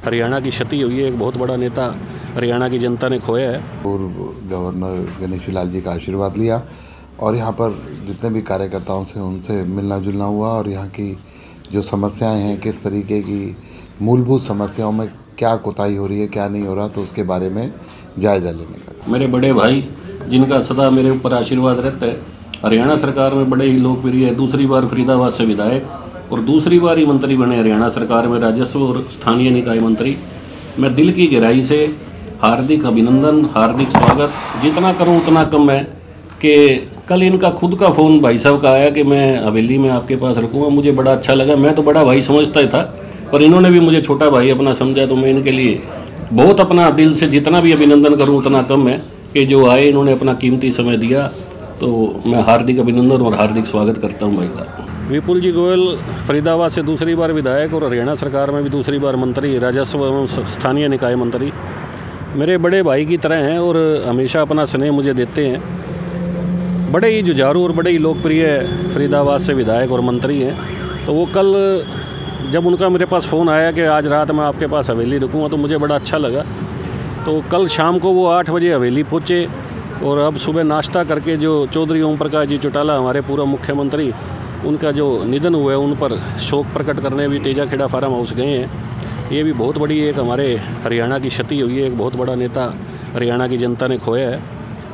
हरियाणा की क्षति हुई है, एक बहुत बड़ा नेता हरियाणा की जनता ने खोया है। पूर्व गवर्नर गणेशी लाल जी का आशीर्वाद लिया और यहाँ पर जितने भी कार्यकर्ताओं से उनसे मिलना जुलना हुआ और यहाँ की जो समस्याएं हैं, किस तरीके की मूलभूत समस्याओं में क्या कोताही हो रही है, क्या नहीं हो रहा, तो उसके बारे में जायजा लेने का। मेरे बड़े भाई जिनका सदा मेरे ऊपर आशीर्वाद रहता है, हरियाणा सरकार में बड़े ही लोकप्रिय है, दूसरी बार फरीदाबाद से विधायक और दूसरी बार ही मंत्री बने हरियाणा सरकार में, राजस्व और स्थानीय निकाय मंत्री। मैं दिल की गहराई से हार्दिक अभिनंदन, हार्दिक स्वागत, जितना करूं उतना कम है कि कल इनका खुद का फ़ोन भाई साहब का आया कि मैं हवेली में आपके पास रखूँगा। मुझे बड़ा अच्छा लगा, मैं तो बड़ा भाई समझता ही था, पर इन्होंने भी मुझे छोटा भाई अपना समझा, तो मैं इनके लिए बहुत अपना दिल से जितना भी अभिनंदन करूँ उतना कम है कि जो आए इन्होंने अपना कीमती समय दिया। तो मैं हार्दिक अभिनंदन और हार्दिक स्वागत करता हूँ भाई साहब। विपुल जी गोयल फरीदाबाद से दूसरी बार विधायक और हरियाणा सरकार में भी दूसरी बार मंत्री, राजस्व एवं स्थानीय निकाय मंत्री, मेरे बड़े भाई की तरह हैं और हमेशा अपना स्नेह मुझे देते हैं। बड़े ही जुझारू और बड़े ही लोकप्रिय फरीदाबाद से विधायक और मंत्री हैं। तो वो कल जब उनका मेरे पास फ़ोन आया कि आज रात मैं आपके पास हवेली रुकूँगा, तो मुझे बड़ा अच्छा लगा। तो कल शाम को वो 8 बजे हवेली पहुँचे और अब सुबह नाश्ता करके जो चौधरी ओम प्रकाश जी चौटाला हमारे पूर्व मुख्यमंत्री, उनका जो निधन हुआ है उन पर शोक प्रकट करने भी तेजाखेड़ा फार्म हाउस गए हैं। ये भी बहुत बड़ी एक हमारे हरियाणा की क्षति हुई है, एक बहुत बड़ा नेता हरियाणा की जनता ने खोया है।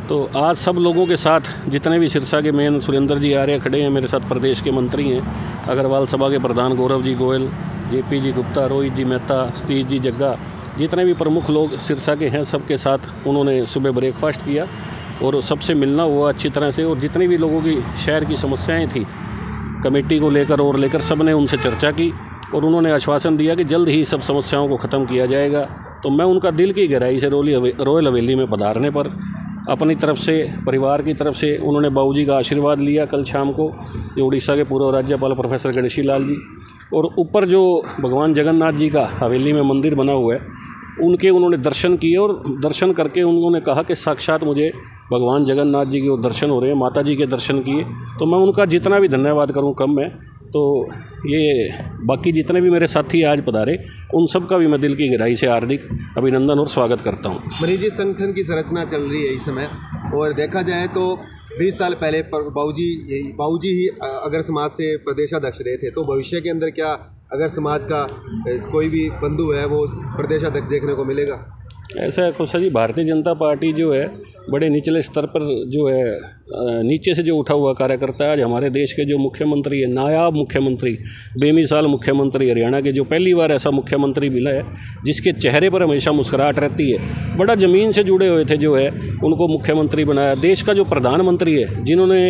तो आज सब लोगों के साथ जितने भी सिरसा के मेन सुरेंद्र जी आर्य खड़े हैं, मेरे साथ प्रदेश के मंत्री हैं, अग्रवाल सभा के प्रधान गौरव जी गोयल, जेपी जी गुप्ता, रोहित जी मेहता, सतीश जी जग्गा, जितने भी प्रमुख लोग सिरसा के हैं, सबके साथ उन्होंने सुबह ब्रेकफास्ट किया और सबसे मिलना हुआ अच्छी तरह से। और जितनी भी लोगों की शहर की समस्याएं थी कमेटी को लेकर सब ने उनसे चर्चा की और उन्होंने आश्वासन दिया कि जल्द ही सब समस्याओं को ख़त्म किया जाएगा। तो मैं उनका दिल की गहराई से रॉयल हवेली में पधारने पर अपनी तरफ से, परिवार की तरफ से, उन्होंने बाबूजी का आशीर्वाद लिया कल शाम को, जो उड़ीसा के पूर्व राज्यपाल प्रोफेसर गणेशी लाल जी, और ऊपर जो भगवान जगन्नाथ जी का हवेली में मंदिर बना हुआ है उनके उन्होंने दर्शन किए और दर्शन करके उन्होंने कहा कि साक्षात मुझे भगवान जगन्नाथ जी के दर्शन हो रहे हैं, माता जी के दर्शन किए। तो मैं उनका जितना भी धन्यवाद करूं कम है। तो ये बाकी जितने भी मेरे साथी आज पधारे उन सब का भी मैं दिल की गहराई से हार्दिक अभिनंदन और स्वागत करता हूँ। मनीष जी, संगठन की संरचना चल रही है इस समय और देखा जाए तो 20 साल पहले बाबूजी ही अगर समाज से प्रदेशाध्यक्ष रहे थे, तो भविष्य के अंदर क्या अगर समाज का कोई भी बंधु है वो प्रदेशाध्यक्ष देखने को मिलेगा? ऐसा है खुशा जी, भारतीय जनता पार्टी जो है बड़े निचले स्तर पर जो है नीचे से जो उठा हुआ कार्यकर्ता है, आज हमारे देश के जो मुख्यमंत्री है, नायाब मुख्यमंत्री, बेमिसाल मुख्यमंत्री, हरियाणा के जो पहली बार ऐसा मुख्यमंत्री मिला है जिसके चेहरे पर हमेशा मुस्कुराहट रहती है, बड़ा ज़मीन से जुड़े हुए थे जो है, उनको मुख्यमंत्री बनाया। देश का जो प्रधानमंत्री है जिन्होंने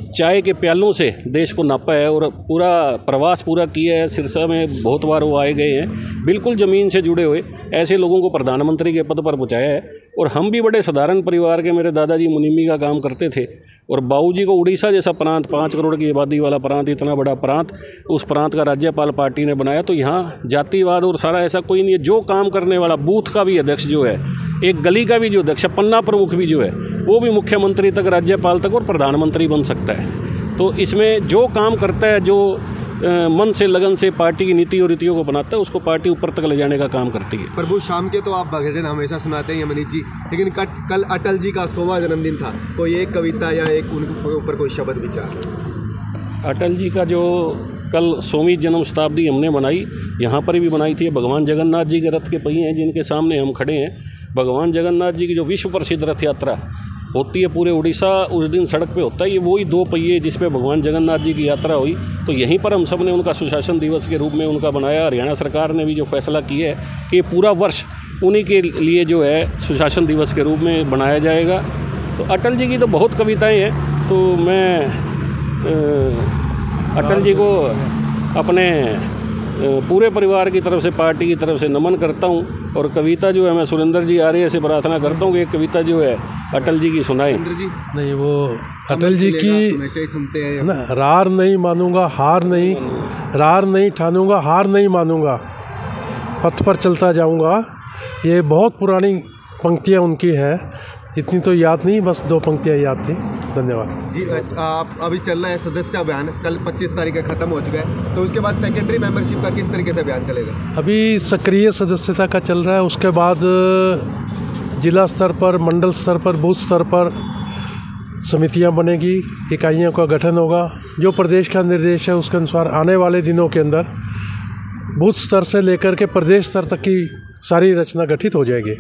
चाय के प्यालों से देश को नापा है और पूरा प्रवास पूरा किया है, सिरसा में बहुत बार वो आए गए हैं, बिल्कुल ज़मीन से जुड़े हुए ऐसे लोगों को प्रधानमंत्री के पद पर पहुँचाया है। और हम भी बड़े साधारण परिवार के, मेरे दादाजी मुनिमी का काम करते थे और बाबूजी को उड़ीसा जैसा प्रांत, 5 करोड़ की आबादी वाला प्रांत, इतना बड़ा प्रांत, उस प्रांत का राज्यपाल पार्टी ने बनाया। तो यहाँ जातिवाद और सारा ऐसा कोई नहीं है। जो काम करने वाला, बूथ का भी अध्यक्ष जो है, एक गली का भी जो अध्यक्ष, पन्ना प्रमुख भी जो है, वो भी मुख्यमंत्री तक, राज्यपाल तक और प्रधानमंत्री बन सकता है। तो इसमें जो काम करता है, जो मन से, लगन से पार्टी की नीति और रीतियों को बनाता है, उसको पार्टी ऊपर तक ले जाने का काम करती है। प्रभु शाम के तो आप भजन हमेशा सुनाते हैं मनीष जी, लेकिन कल अटल जी का 100वां जन्मदिन था, कोई एक कविता या एक उनके ऊपर कोई शब्द विचार? अटल जी का जो कल 100वीं जन्म शताब्दी हमने मनाई, यहाँ पर भी बनाई थी। भगवान जगन्नाथ जी के रथ के पहिए हैं जिनके सामने हम खड़े हैं। भगवान जगन्नाथ जी की जो विश्व प्रसिद्ध रथ यात्रा होती है पूरे उड़ीसा, उस दिन सड़क पे होता है। ये वही 2 पहिए जिस पे भगवान जगन्नाथ जी की यात्रा हुई। तो यहीं पर हम सब ने उनका सुशासन दिवस के रूप में उनका बनाया। हरियाणा सरकार ने भी जो फैसला किया है कि पूरा वर्ष उन्हीं के लिए जो है सुशासन दिवस के रूप में बनाया जाएगा। तो अटल जी की तो बहुत कविताएँ हैं, तो मैं अटल जी को अपने पूरे परिवार की तरफ से, पार्टी की तरफ से नमन करता हूँ। और कविता जो है मैं सुरेंद्र जी आर्य से प्रार्थना करता हूँ कि एक कविता जो है अटल जी की सुनाए। नहीं, वो अटल जी की हमेशा ही सुनते हैं ना, रार नहीं मानूंगा हार नहीं, रार नहीं ठानूंगा हार नहीं मानूंगा, पथ पर चलता जाऊंगा। ये बहुत पुरानी पंक्तियाँ उनकी है, इतनी तो याद नहीं, बस 2 पंक्तियाँ याद थी। धन्यवाद। जी आप अभी चल रहा है सदस्य अभियान, कल 25 तारीख का ख़त्म हो चुका है, तो उसके बाद सेकेंडरी मेंबरशिप का किस तरीके से अभियान चलेगा? अभी सक्रिय सदस्यता का चल रहा है, उसके बाद जिला स्तर पर, मंडल स्तर पर, बूथ स्तर पर समितियां बनेगी, इकाइयों का गठन होगा। जो प्रदेश का निर्देश है उसके अनुसार आने वाले दिनों के अंदर बूथ स्तर से लेकर के प्रदेश स्तर तक की सारी रचना गठित हो जाएगी।